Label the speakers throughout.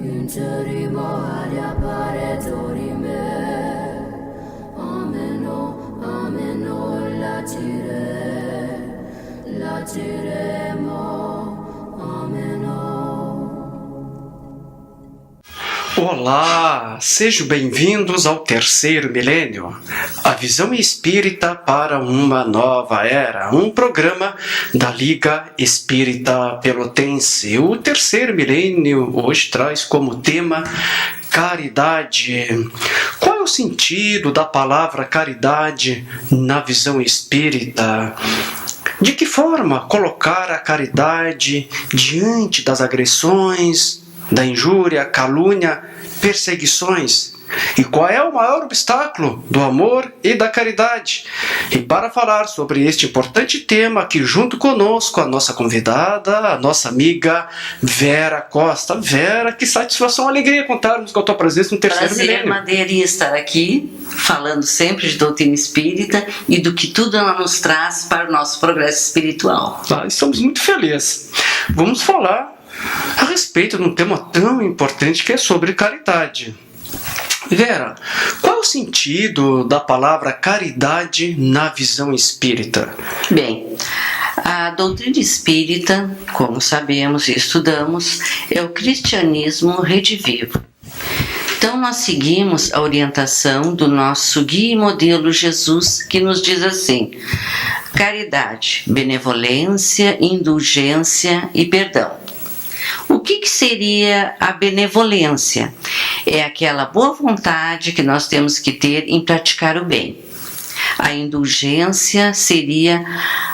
Speaker 1: Interimo ad apparitorime, ameno, latiremo, ameno.
Speaker 2: Olá, sejam bem-vindos ao terceiro milênio, a visão espírita para uma nova era, um programa da Liga Espírita Pelotense. O terceiro milênio hoje traz como tema caridade. Qual é o sentido da palavra caridade na visão espírita? De que forma colocar a caridade diante das agressões, da injúria, calúnia, perseguições? E qual é o maior obstáculo do amor e da caridade? E para falar sobre este importante tema, aqui junto conosco, a nossa convidada, a nossa amiga Vera Costa. Vera, que satisfação, alegria contarmos com a tua presença no terceiro milênio.
Speaker 3: Prazer, Madeira, estar aqui, falando sempre de doutrina espírita e do que tudo ela nos traz para o nosso progresso espiritual.
Speaker 2: Estamos muito felizes. Vamos falar a respeito de um tema tão importante que é sobre caridade. Vera, qual é o sentido da palavra caridade na visão espírita?
Speaker 3: Bem, a doutrina espírita, como sabemos e estudamos, é o cristianismo redivivo. Então nós seguimos a orientação do nosso guia e modelo Jesus, que nos diz assim: caridade, benevolência, indulgência e perdão. O que seria a benevolência? É aquela boa vontade que nós temos que ter em praticar o bem. A indulgência seria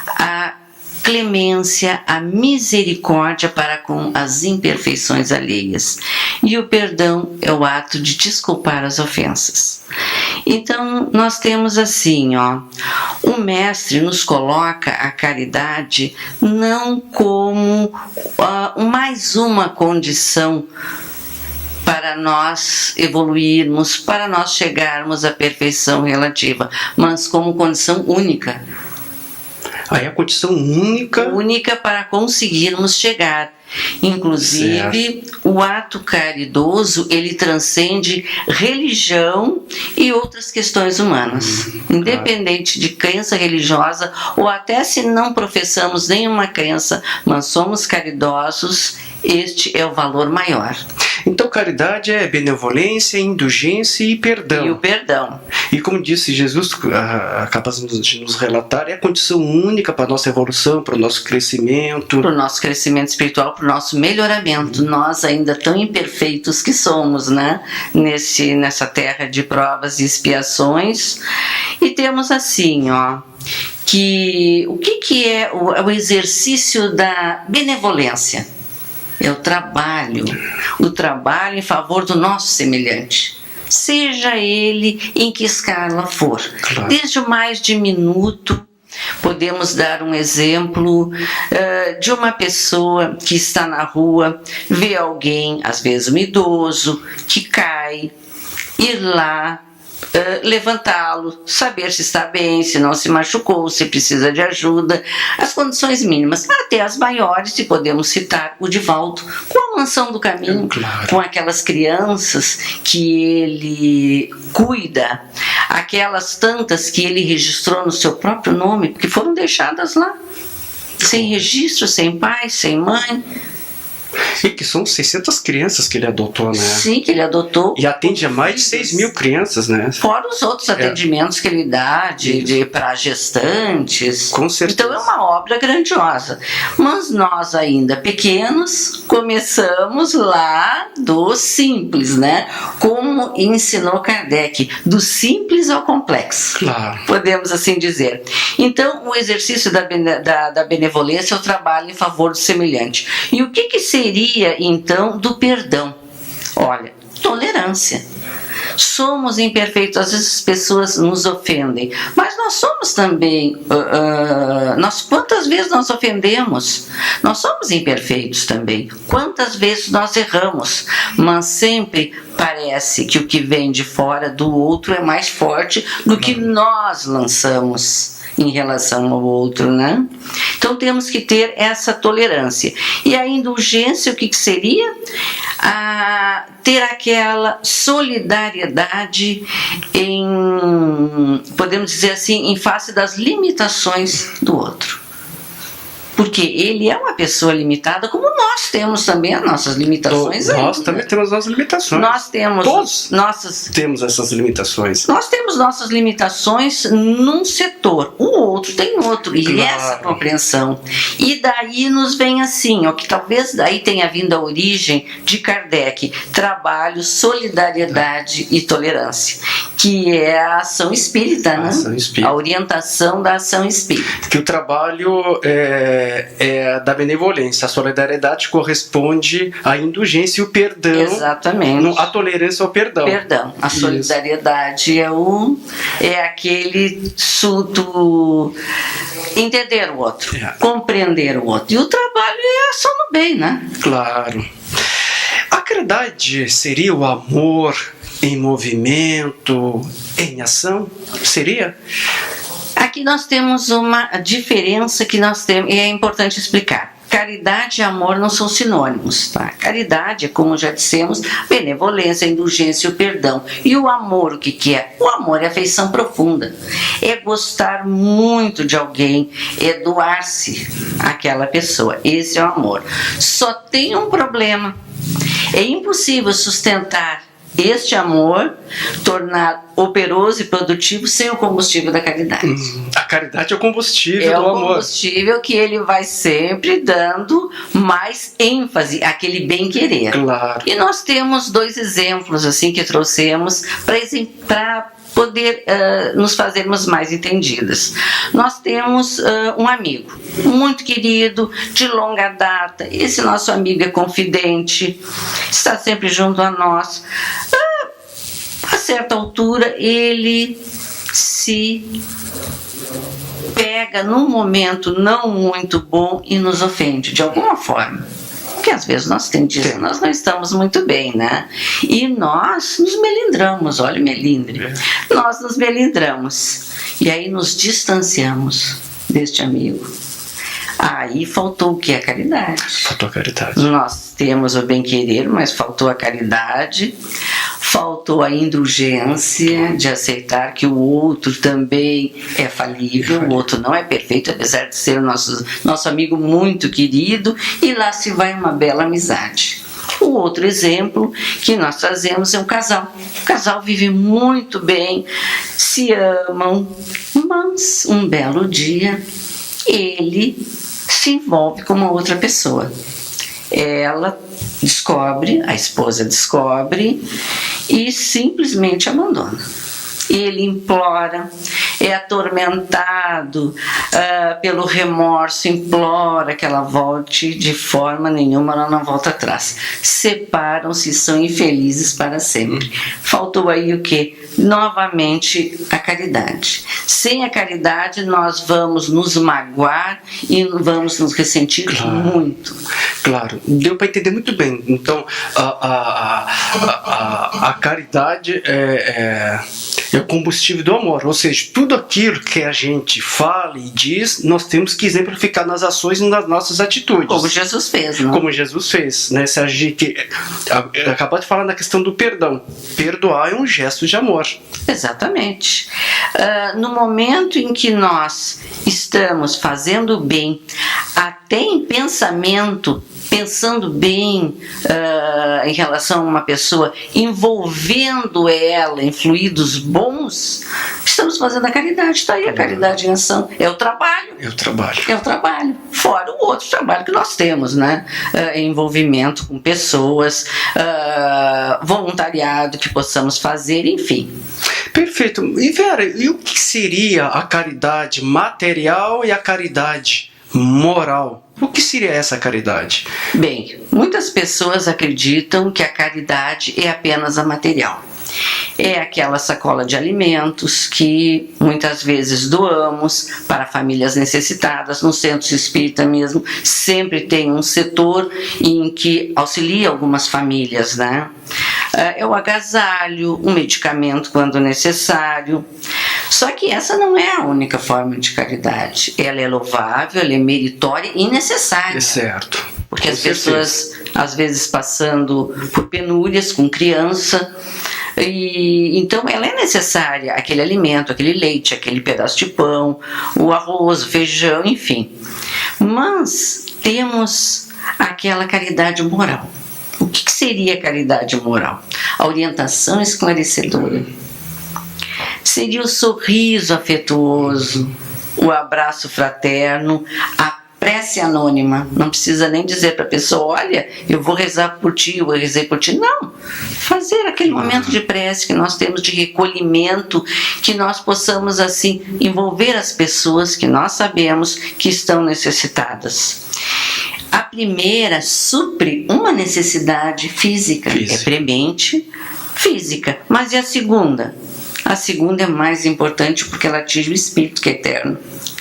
Speaker 3: a clemência, a misericórdia para com as imperfeições alheias. E o perdão é o ato de desculpar as ofensas. Então, nós temos assim, o mestre nos coloca a caridade não como mais uma condição para nós evoluirmos, para nós chegarmos à perfeição relativa, mas como condição única.
Speaker 2: Aí a condição única...
Speaker 3: Única para conseguirmos chegar. Inclusive, o ato caridoso, ele transcende religião e outras questões humanas. Independente de crença religiosa, ou até se não professamos nenhuma crença, mas somos caridosos, este é o valor maior.
Speaker 2: Então, caridade é benevolência, indulgência e perdão.
Speaker 3: E o perdão.
Speaker 2: E como disse Jesus, acaba de nos relatar, é a condição única para a nossa evolução, para o nosso crescimento.
Speaker 3: Para o nosso crescimento espiritual, para o nosso melhoramento. Nós ainda tão imperfeitos que somos, né? Nessa terra de provas e expiações. E temos assim, que o que é o exercício da benevolência? É o trabalho em favor do nosso semelhante, seja ele em que escala for. Claro. Desde o mais diminuto, podemos dar um exemplo de uma pessoa que está na rua, vê alguém, às vezes um idoso, que cai, ir lá, levantá-lo, saber se está bem, se não se machucou, se precisa de ajuda, as condições mínimas, até as maiores, e podemos citar o Divaldo, com a Mansão do Caminho, claro, com aquelas crianças que ele cuida, aquelas tantas que ele registrou no seu próprio nome, porque foram deixadas lá, sem registro, sem pai, sem mãe.
Speaker 2: E que são 600 crianças que ele adotou, né?
Speaker 3: Sim, que ele adotou.
Speaker 2: E atende a mais de 6 mil crianças, né?
Speaker 3: Fora os outros atendimentos que ele dá para gestantes.
Speaker 2: Com certeza.
Speaker 3: Então é uma obra grandiosa. Mas nós ainda pequenos começamos lá do simples, né? Como ensinou Kardec, do simples ao complexo.
Speaker 2: Claro.
Speaker 3: Podemos assim dizer. Então o exercício da benevolência é o trabalho em favor do semelhante. E o que seria então do perdão? Olha, tolerância. Somos imperfeitos, às vezes as pessoas nos ofendem, mas nós somos também, quantas vezes nós ofendemos? Nós somos imperfeitos também, quantas vezes nós erramos, mas sempre parece que o que vem de fora do outro é mais forte do que nós lançamos. em relação ao outro, né? Então temos que ter essa tolerância. E a indulgência, o que seria? Ter aquela solidariedade podemos dizer assim, em face das limitações do outro. Porque ele é uma pessoa limitada, como nós temos também as nossas limitações.
Speaker 2: Nós também temos nossas limitações.
Speaker 3: Nós temos
Speaker 2: Todos
Speaker 3: nossas...
Speaker 2: temos essas limitações.
Speaker 3: Nós temos nossas limitações num setor, o outro tem outro, e
Speaker 2: Claro.
Speaker 3: essa compreensão. E daí nos vem assim, ó, que talvez daí tenha vindo a origem de Kardec, trabalho, solidariedade e tolerância, que é a ação espírita, né?
Speaker 2: Ação espírita.
Speaker 3: A orientação da ação espírita.
Speaker 2: Que o trabalho é da benevolência, a solidariedade corresponde à indulgência e o perdão.
Speaker 3: Exatamente.
Speaker 2: A tolerância ao perdão.
Speaker 3: Perdão. A
Speaker 2: Isso.
Speaker 3: solidariedade é aquele surto entender o outro, compreender o outro. E o trabalho é ação no bem, né?
Speaker 2: Claro. A caridade seria o amor em movimento, em ação? Seria?
Speaker 3: Aqui nós temos uma diferença que nós temos, e é importante explicar. Caridade e amor não são sinônimos, tá? Caridade é, como já dissemos, benevolência, indulgência e o perdão. E o amor, o que é? O amor é afeição profunda. É gostar muito de alguém, é doar-se àquela pessoa. Esse é o amor. Só tem um problema. É impossível sustentar este amor, tornar operoso e produtivo sem o combustível da caridade.
Speaker 2: A caridade é o combustível
Speaker 3: É
Speaker 2: do
Speaker 3: o
Speaker 2: amor.
Speaker 3: combustível que ele vai sempre dando mais ênfase àquele bem-querer.
Speaker 2: Claro.
Speaker 3: E nós temos dois exemplos assim que trouxemos para poder nos fazermos mais entendidas. Nós temos um amigo muito querido, de longa data. Esse nosso amigo é confidente, está sempre junto a nós. A certa altura ele se pega num momento não muito bom e nos ofende de alguma forma. Porque às vezes nós tem dias que nós não estamos muito bem, né? E nós nos melindramos, olha o melindre. Nós nos melindramos. E aí nos distanciamos deste amigo. Aí faltou o que? A caridade.
Speaker 2: Faltou a caridade.
Speaker 3: Nós temos o bem-querer, mas faltou a caridade. Faltou a indulgência de aceitar que o outro também é falível, o outro não é perfeito, apesar de ser o nosso amigo muito querido, e lá se vai uma bela amizade. O outro exemplo que nós trazemos é um casal. O casal vive muito bem, se amam, mas um belo dia ele se envolve com uma outra pessoa. Ela descobre, a esposa descobre e simplesmente abandona. Ele implora, é atormentado pelo remorso, implora que ela volte, de forma nenhuma ela não volta atrás. Separam-se e são infelizes para sempre. Faltou aí o quê? Novamente a caridade. Sem a caridade nós vamos nos magoar e vamos nos ressentir muito.
Speaker 2: Claro, deu para entender muito bem. Então a caridade é o combustível do amor, ou seja, tudo aquilo que a gente fala e diz, nós temos que exemplificar nas ações e nas nossas atitudes.
Speaker 3: Como Jesus fez, não?
Speaker 2: Como Jesus fez, né? Se a gente acabou de falar na questão do perdão. Perdoar é um gesto de amor.
Speaker 3: Exatamente. No momento em que nós estamos fazendo bem, até em pensamento, pensando bem em relação a uma pessoa, envolvendo ela em fluidos bons, estamos fazendo a caridade. Está aí a caridade em ação. É o trabalho.
Speaker 2: É o trabalho.
Speaker 3: É o trabalho. Fora o outro trabalho que nós temos, né? Envolvimento com pessoas, voluntariado que possamos fazer, enfim.
Speaker 2: Perfeito. E Vera, e o que seria a caridade material e a caridade moral? O que seria essa caridade?
Speaker 3: Bem, muitas pessoas acreditam que a caridade é apenas a material. É aquela sacola de alimentos que muitas vezes doamos para famílias necessitadas. No centro espírita mesmo sempre tem um setor em que auxilia algumas famílias, né? É o agasalho, um medicamento quando necessário. Só Só que essa não é a única forma de caridade. Ela é louvável, ela é meritória e necessária.
Speaker 2: É certo.
Speaker 3: Porque
Speaker 2: Com
Speaker 3: as pessoas, às vezes, passando por penúrias com criança, e então ela é necessária, aquele alimento, aquele leite, aquele pedaço de pão, o arroz, o feijão, enfim. Mas temos aquela caridade moral. O que seria caridade moral? A orientação esclarecedora. Seria o sorriso afetuoso, o abraço fraterno, a prece anônima. Não precisa nem dizer para a pessoa, olha, eu vou rezar por ti, eu vou rezar por ti. Não, fazer aquele momento de prece que nós temos, de recolhimento, que nós possamos assim envolver as pessoas que nós sabemos que estão necessitadas. A primeira supre uma necessidade física. É premente física. Mas e a segunda? A segunda é mais importante porque ela atinge o espírito que é eterno.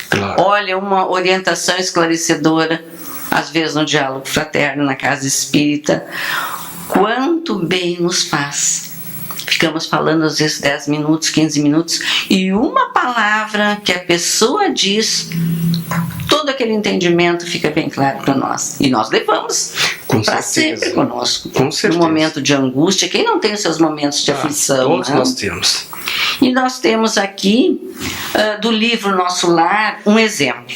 Speaker 2: Claro.
Speaker 3: Olha, uma orientação esclarecedora, às vezes no diálogo fraterno, na casa espírita, quanto bem nos faz. Ficamos falando às vezes 10 minutos, 15 minutos, e uma palavra que a pessoa diz, todo aquele entendimento fica bem claro para nós. E nós levamos para sempre conosco.
Speaker 2: Com certeza.
Speaker 3: No momento de angústia, quem não tem os seus momentos de aflição?
Speaker 2: Todos
Speaker 3: né?
Speaker 2: nós temos.
Speaker 3: E nós temos aqui, do livro Nosso Lar, um exemplo.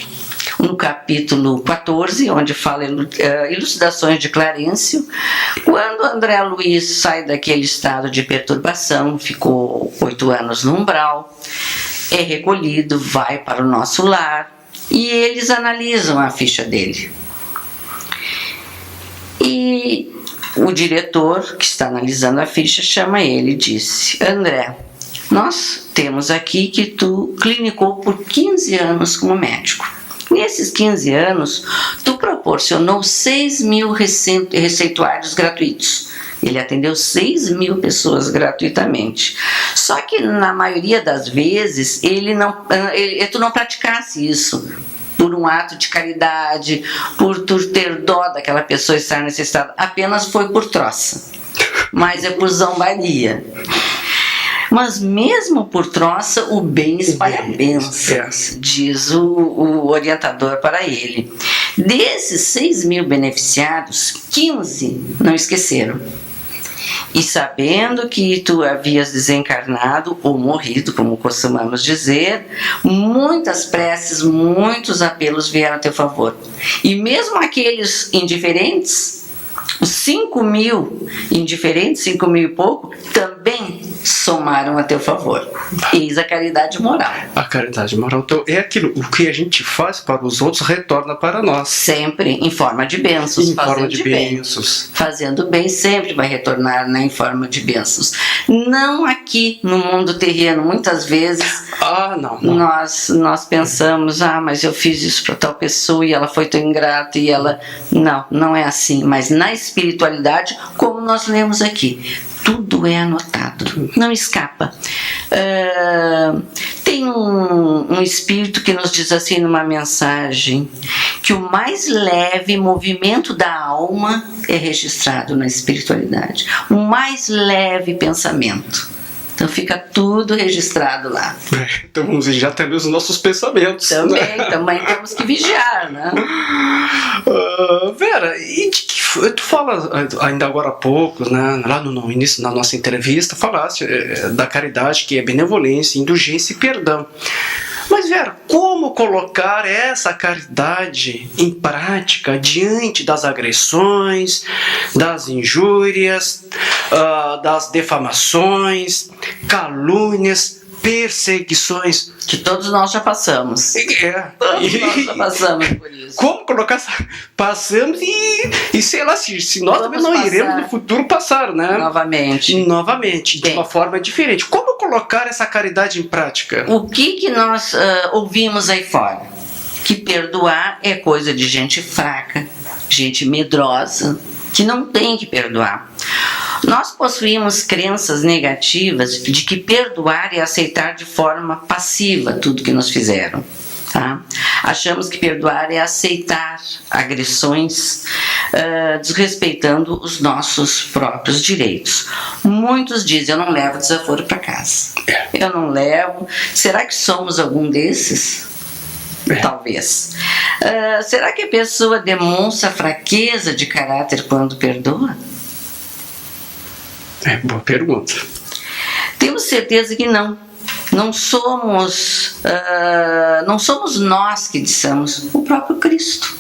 Speaker 3: No capítulo 14, onde fala elucidações de Clarencio, quando André Luiz sai daquele estado de perturbação, ficou 8 anos no umbral, é recolhido, vai para o Nosso Lar, e eles analisam a ficha dele. E o diretor, que está analisando a ficha, chama ele e disse: André, nós temos aqui que tu clinicou por 15 anos como médico. Nesses 15 anos, tu proporcionou 6.000 receituários gratuitos. Ele atendeu 6.000 pessoas gratuitamente. Só que na maioria das vezes, tu não praticasse isso por um ato de caridade, por tu ter dó daquela pessoa estar necessitada. Apenas foi por troça. Mas é por zombaria. Mas mesmo por troça, o bem espalha bênçãos, diz o orientador para ele. Desses 6.000 beneficiados, 15 não esqueceram. E sabendo que tu havias desencarnado ou morrido, como costumamos dizer, muitas preces, muitos apelos vieram a teu favor. E mesmo aqueles indiferentes, os 5.000 indiferentes, 5.000 e pouco, também somaram a teu favor. Eis a caridade moral.
Speaker 2: A caridade moral, então, é aquilo, o que a gente faz para os outros retorna para nós.
Speaker 3: Sempre em forma de bênçãos.
Speaker 2: Em forma de bênçãos.
Speaker 3: Fazendo bem sempre vai retornar, né, em forma de bênçãos. Não aqui no mundo terreno, muitas vezes
Speaker 2: não.
Speaker 3: Nós pensamos, mas eu fiz isso para tal pessoa e ela foi tão ingrata e ela... Não é assim, mas na espiritualidade, como nós lemos aqui, tudo é anotado, não escapa. Tem um espírito que nos diz assim numa mensagem, que o mais leve movimento da alma é registrado na espiritualidade, o mais leve pensamento. Então fica tudo registrado lá.
Speaker 2: Então vamos vigiar também os nossos pensamentos.
Speaker 3: Também temos que vigiar, né?
Speaker 2: Vera, e de que tu fala ainda agora há pouco, né, lá no início da nossa entrevista, falaste da caridade, que é benevolência, indulgência e perdão. Mas, Vera, como colocar essa caridade em prática diante das agressões, das injúrias, das defamações, calúnias, perseguições?
Speaker 3: Que todos nós já passamos. Todos nós já passamos por isso.
Speaker 2: Como colocar... Passamos e sei lá, se nós também não iremos no futuro passar, né? Novamente, de uma forma diferente. Como colocar essa caridade em prática?
Speaker 3: O que nós ouvimos aí fora? Que perdoar é coisa de gente fraca, gente medrosa, que não tem que perdoar. Nós possuímos crenças negativas de que perdoar é aceitar de forma passiva tudo que nos fizeram. Tá? Achamos que perdoar é aceitar agressões, desrespeitando os nossos próprios direitos. Muitos dizem, eu não levo desaforo para casa. Eu não levo. Será que somos algum desses? Talvez. Será que a pessoa demonstra fraqueza de caráter quando perdoa?
Speaker 2: Boa pergunta.
Speaker 3: Temos certeza que não. Não somos nós que dissemos, o próprio Cristo.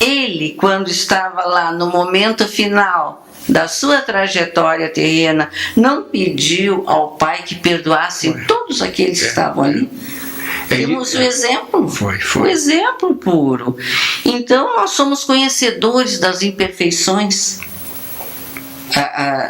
Speaker 3: Ele, quando estava lá no momento final da sua trajetória terrena, não pediu ao Pai que perdoasse todos aqueles que estavam ali. Temos o exemplo, o exemplo puro. Então nós somos conhecedores das imperfeições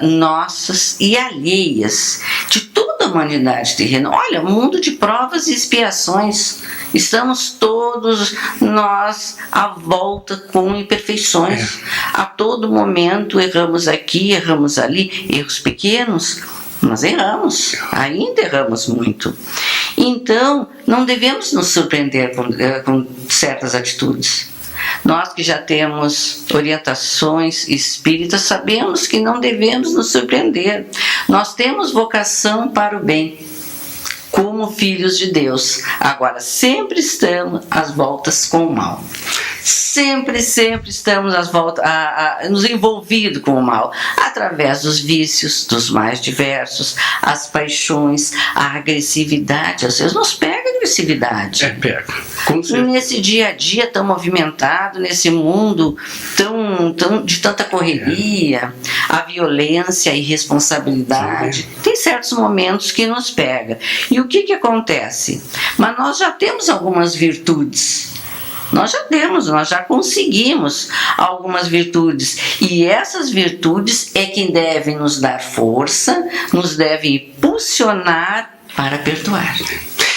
Speaker 3: nossas e alheias de toda a humanidade terrena. Olha, mundo de provas e expiações. Estamos todos nós à volta com imperfeições. A todo momento erramos aqui, erramos ali, erros pequenos, mas erramos, ainda erramos muito. Então, não devemos nos surpreender com certas atitudes. Nós que já temos orientações espíritas sabemos que não devemos nos surpreender. Nós temos vocação para o bem, como filhos de Deus. Agora, sempre estamos às voltas com o mal. Sempre estamos às voltas, nos envolvidos com o mal, através dos vícios, dos mais diversos, as paixões, a agressividade. Às vezes nos pega a agressividade.
Speaker 2: Pega. Com certeza.
Speaker 3: Nesse dia a dia tão movimentado, nesse mundo tão de tanta correria, a violência, a irresponsabilidade, tem certos momentos que nos pega. E o que acontece? Mas nós já temos algumas virtudes. Nós já conseguimos algumas virtudes. E essas virtudes é quem deve nos dar força, nos deve impulsionar para perdoar.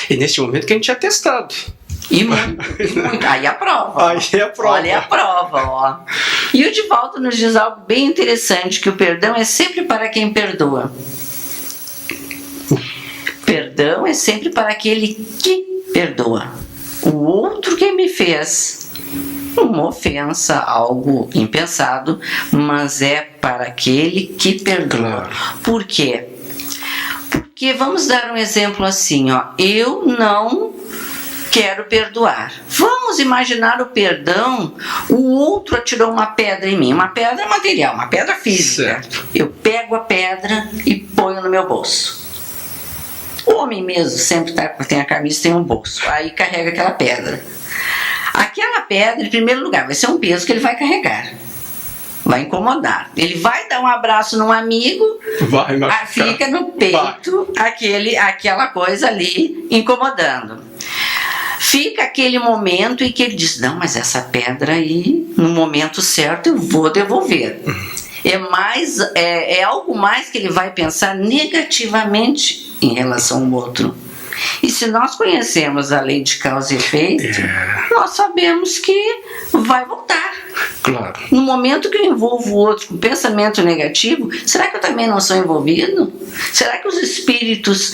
Speaker 2: E neste momento que a gente é testado.
Speaker 3: E muito. Aí a prova.
Speaker 2: Aí é a prova.
Speaker 3: Olha a prova, ó. E o Divaldo nos diz algo bem interessante, que o perdão é sempre para quem perdoa. Perdão é sempre para aquele que perdoa. O outro que me fez uma ofensa, algo impensado, mas é para aquele que perdoa. Por quê? Porque vamos dar um exemplo assim, ó. Eu não quero perdoar. Vamos imaginar o perdão. O outro atirou uma pedra em mim, uma pedra material, uma pedra física.
Speaker 2: Certo.
Speaker 3: Eu pego a pedra e ponho no meu bolso. O homem mesmo sempre tem a camisa, tem um bolso, aí carrega aquela pedra. Aquela pedra, em primeiro lugar, vai ser um peso que ele vai carregar, vai incomodar. Ele vai dar um abraço num amigo, fica no peito aquela coisa ali incomodando. Fica aquele momento em que ele diz, não, mas essa pedra aí, no momento certo eu vou devolver. É algo mais que ele vai pensar negativamente em relação ao outro. E se nós conhecemos a lei de causa e efeito, nós sabemos que vai voltar.
Speaker 2: Claro.
Speaker 3: No momento que eu envolvo o outro com pensamento negativo, será que eu também não sou envolvido? Será que os espíritos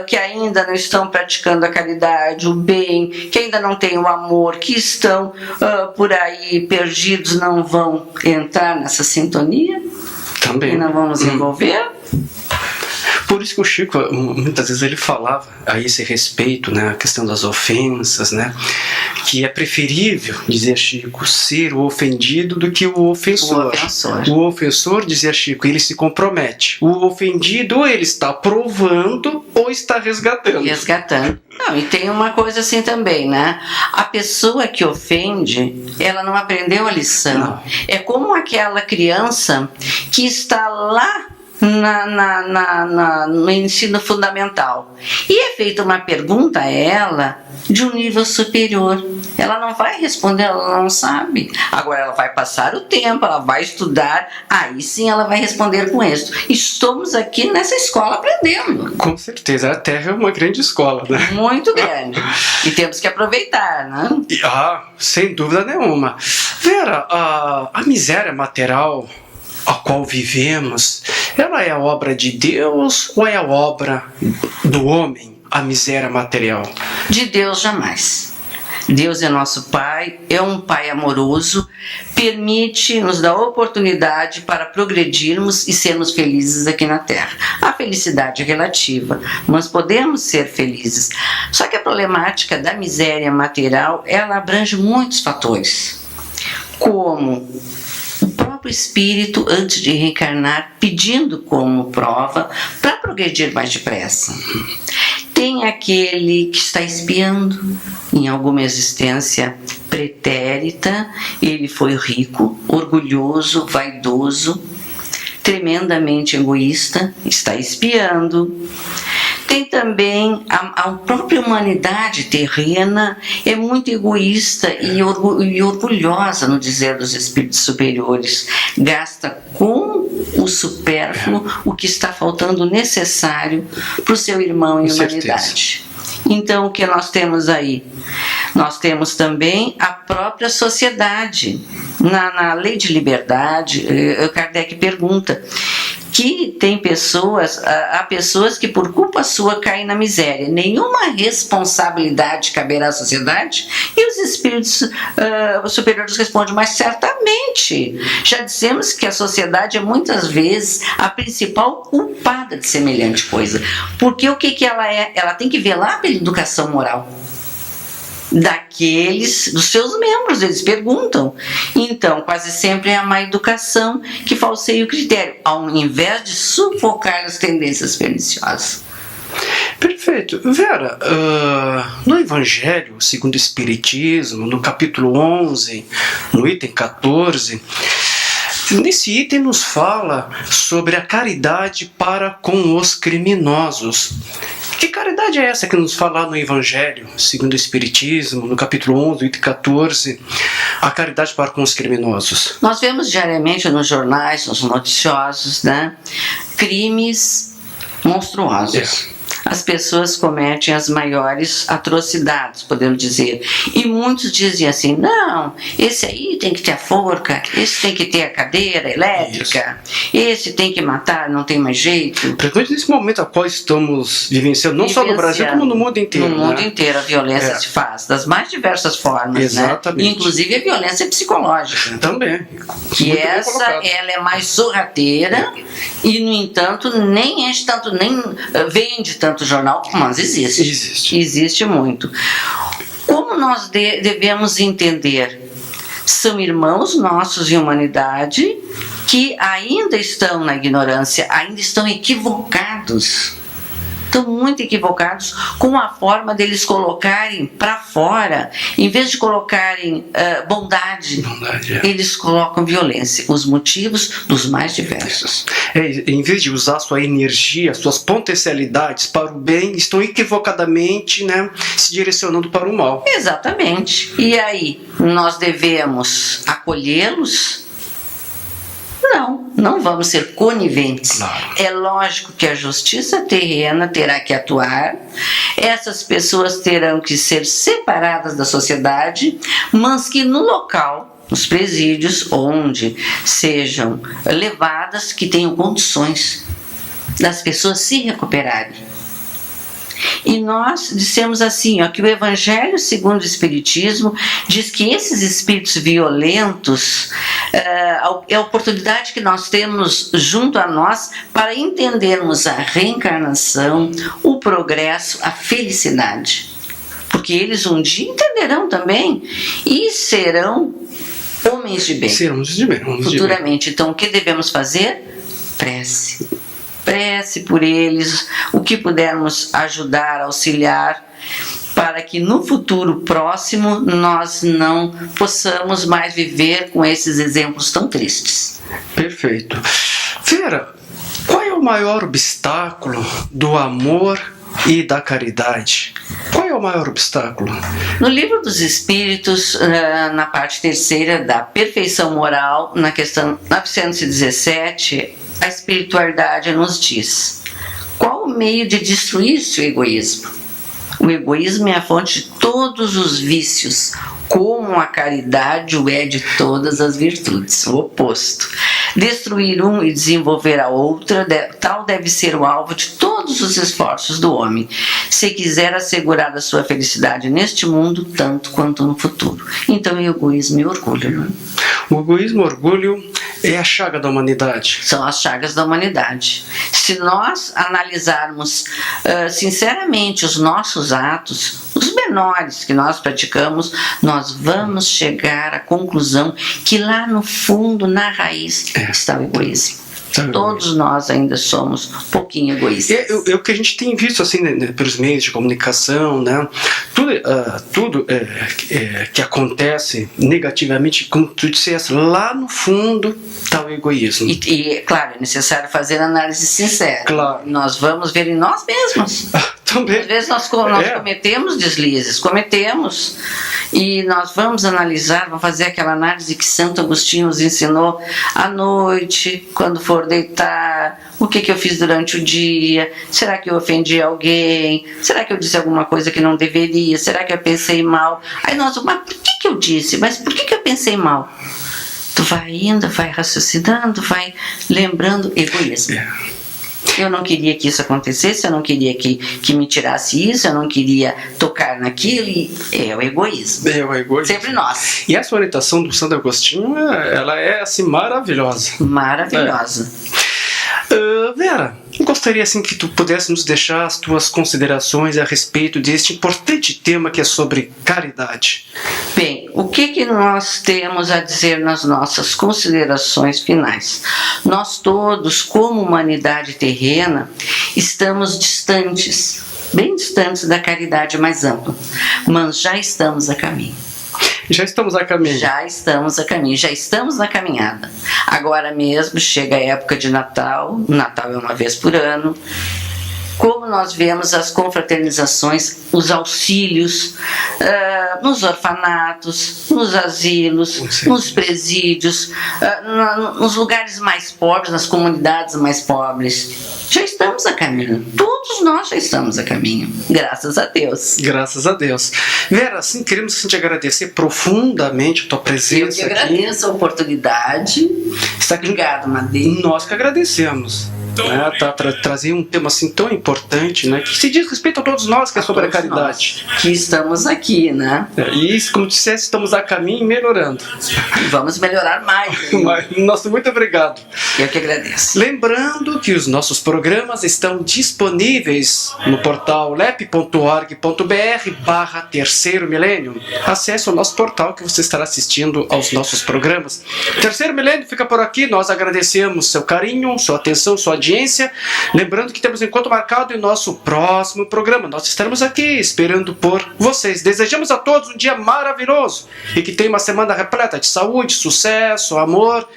Speaker 3: que ainda não estão praticando a caridade, o bem, que ainda não têm o amor, que estão por aí perdidos, não vão entrar nessa sintonia?
Speaker 2: Também.
Speaker 3: E não vamos envolver?
Speaker 2: Por isso que o Chico, muitas vezes ele falava a esse respeito, né, a questão das ofensas, né, que é preferível, dizia Chico, ser o ofendido do que o ofensor. O ofensor, dizia Chico, ele se compromete. O ofendido, ou ele está provando ou está resgatando.
Speaker 3: Não, e tem uma coisa assim também, né? A pessoa que ofende, ela não aprendeu a lição.
Speaker 2: Não.
Speaker 3: É como aquela criança que está lá no ensino fundamental e é feita uma pergunta a ela de um nível superior. Ela não vai responder, ela não sabe. Agora ela vai passar o tempo, ela vai estudar, aí sim ela vai responder com êxito. Estamos aqui nessa escola aprendendo.
Speaker 2: Com certeza, a Terra é uma grande escola, né?
Speaker 3: Muito grande. E temos que aproveitar, né?
Speaker 2: Sem dúvida nenhuma. Vera, a miséria material a qual vivemos, ela é a obra de Deus ou é a obra do homem? a miséria material?
Speaker 3: De Deus jamais. Deus é nosso Pai, é um Pai amoroso, nos dá oportunidade para progredirmos e sermos felizes aqui na Terra. A felicidade é relativa, mas podemos ser felizes. Só que a problemática da miséria material, ela abrange muitos fatores, como o próprio espírito, antes de reencarnar, pedindo como prova para progredir mais depressa. Tem aquele que está espiando em alguma existência pretérita, ele foi rico, orgulhoso, vaidoso, tremendamente egoísta, está espiando. Tem também a própria humanidade terrena, é muito egoísta e orgulhosa no dizer dos espíritos superiores. Gasta com o supérfluo o que está faltando necessário para o seu irmão em humanidade. Então, o que nós temos aí? Nós temos também a própria sociedade. Na lei de liberdade, Kardec pergunta que tem há pessoas que por culpa sua caem na miséria. Nenhuma responsabilidade caberá à sociedade? E os espíritos superiores respondem, mas certamente. Já dissemos que a sociedade é muitas vezes a principal culpada de semelhante coisa. Porque o que ela é? Ela tem que velar pela educação moral dos seus membros, eles perguntam. Então, quase sempre é a má educação que falseia o critério, ao invés de sufocar as tendências perniciosas.
Speaker 2: Perfeito. Vera, no Evangelho segundo o Espiritismo, no capítulo 11, no item 14, nesse item nos fala sobre a caridade para com os criminosos. Que caridade é essa que nos fala no Evangelho, segundo o Espiritismo, no capítulo 11, item 14, a caridade para com os criminosos?
Speaker 3: Nós vemos diariamente nos jornais, nos noticiosos, né, crimes monstruosos. As pessoas cometem as maiores atrocidades, podemos dizer. E muitos dizem assim, não, esse aí tem que ter a forca, esse tem que ter a cadeira elétrica, esse tem que matar, não tem mais jeito.
Speaker 2: Principalmente nesse momento a qual estamos vivenciando, não só no Brasil, como no mundo inteiro.
Speaker 3: No mundo inteiro a violência se faz, das mais diversas formas.
Speaker 2: Exatamente.
Speaker 3: Né? Inclusive a violência psicológica.
Speaker 2: Também.
Speaker 3: Que ela é mais sorrateira e, no entanto, nem enche tanto, nem vende tanto jornal, mas existe. Existe muito. Como nós devemos entender? São irmãos nossos em humanidade que ainda estão na ignorância, ainda estão equivocados. Estão muito equivocados com a forma deles colocarem para fora, em vez de colocarem bondade, eles colocam violência, os motivos dos mais diversos.
Speaker 2: Em vez de usar sua energia, suas potencialidades para o bem, estão equivocadamente, né, se direcionando para o mal.
Speaker 3: Exatamente. E aí, nós devemos acolhê-los? Não vamos ser coniventes.
Speaker 2: Claro.
Speaker 3: É lógico que a justiça terrena terá que atuar, essas pessoas terão que ser separadas da sociedade, mas que no local, nos presídios, onde sejam levadas, que tenham condições das pessoas se recuperarem. E nós dissemos assim, que o Evangelho segundo o Espiritismo diz que esses espíritos violentos é a oportunidade que nós temos junto a nós para entendermos a reencarnação, o progresso, a felicidade. Porque eles um dia entenderão também e serão homens de bem. Futuramente. Então, o que devemos fazer? Prece por eles, o que pudermos ajudar, auxiliar, para que no futuro próximo nós não possamos mais viver com esses exemplos tão tristes.
Speaker 2: Perfeito. Vera, qual é o maior obstáculo do amor e da caridade? Qual é o maior obstáculo?
Speaker 3: No Livro dos Espíritos, na parte 3ª da perfeição moral, na questão 917, a espiritualidade nos diz: qual o meio de destruir-se o egoísmo? O egoísmo é a fonte de todos os vícios, como a caridade o é de todas as virtudes, o oposto. Destruir um e desenvolver a outra, tal deve ser o alvo de todos os esforços do homem, se quiser assegurar a sua felicidade neste mundo, tanto quanto no futuro. Então, egoísmo e orgulho, não é?
Speaker 2: O egoísmo e o orgulho é a chaga da humanidade.
Speaker 3: São as chagas da humanidade. Se nós analisarmos sinceramente os nossos atos, os menores que nós praticamos, nós vamos chegar à conclusão que lá no fundo, na raiz, está o egoísmo. Todos nós ainda somos um pouquinho egoístas.
Speaker 2: É o que a gente tem visto assim, né, pelos meios de comunicação, né? Tudo que acontece negativamente, como tu disseste, lá no fundo está o egoísmo.
Speaker 3: E claro, é necessário fazer análise sincera.
Speaker 2: Claro.
Speaker 3: Nós vamos ver em nós mesmos.
Speaker 2: Também.
Speaker 3: Às vezes nós cometemos deslizes, e nós vamos analisar, vamos fazer aquela análise que Santo Agostinho nos ensinou à noite, quando for deitar, o que eu fiz durante o dia, será que eu ofendi alguém, será que eu disse alguma coisa que não deveria, será que eu pensei mal? Aí nós, mas por que eu disse, mas por que eu pensei mal? Tu vai indo, vai raciocinando, vai lembrando, egoísmo. Eu não queria que isso acontecesse, eu não queria que me tirasse isso, eu não queria tocar naquilo, e é o egoísmo.
Speaker 2: É o egoísmo.
Speaker 3: Sempre nós.
Speaker 2: E essa orientação do Santo Agostinho, ela é assim maravilhosa.
Speaker 3: Maravilhosa.
Speaker 2: Vera, eu gostaria assim que tu pudesse nos deixar as tuas considerações a respeito deste importante tema que é sobre caridade.
Speaker 3: Bem, o que nós temos a dizer nas nossas considerações finais? Nós todos, como humanidade terrena, estamos distantes, bem distantes da caridade mais ampla, mas já estamos a caminho.
Speaker 2: Já estamos a caminho.
Speaker 3: Já estamos a caminho, já estamos na caminhada. Agora mesmo chega a época de Natal, o Natal é uma vez por ano. Como nós vemos as confraternizações, os auxílios nos orfanatos, nos asilos, nos presídios, nos lugares mais pobres, nas comunidades mais pobres. Já estamos a caminho. Todos nós já estamos a caminho. Graças a Deus.
Speaker 2: Graças a Deus. Vera, assim, queremos assim, te agradecer profundamente a tua presença.
Speaker 3: Eu que agradeço a oportunidade.
Speaker 2: Está aqui.
Speaker 3: Obrigado, Madeira.
Speaker 2: Nós que agradecemos. Né, trazer um tema assim tão importante, né, que se diz respeito a todos nós, que é sobre a caridade.
Speaker 3: Que estamos aqui, né?
Speaker 2: E como disseste, estamos a caminho e melhorando.
Speaker 3: Vamos melhorar mais.
Speaker 2: Nosso muito obrigado.
Speaker 3: Eu que agradeço.
Speaker 2: Lembrando que os nossos programas estão disponíveis no portal lep.org.br/Terceiro Milênio. Acesse o nosso portal que você estará assistindo aos nossos programas. Terceiro Milênio fica por aqui. Nós agradecemos seu carinho, sua atenção, sua audiência. Lembrando que temos encontro marcado em nosso próximo programa. Nós estaremos aqui esperando por vocês. Desejamos a todos um dia maravilhoso e que tenha uma semana repleta de saúde, sucesso, amor,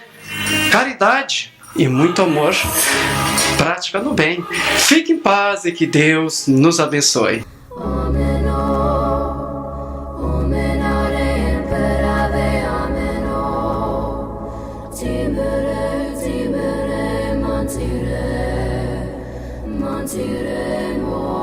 Speaker 2: caridade e muito amor. Prática no bem. Fique em paz e que Deus nos abençoe.
Speaker 1: Tire mo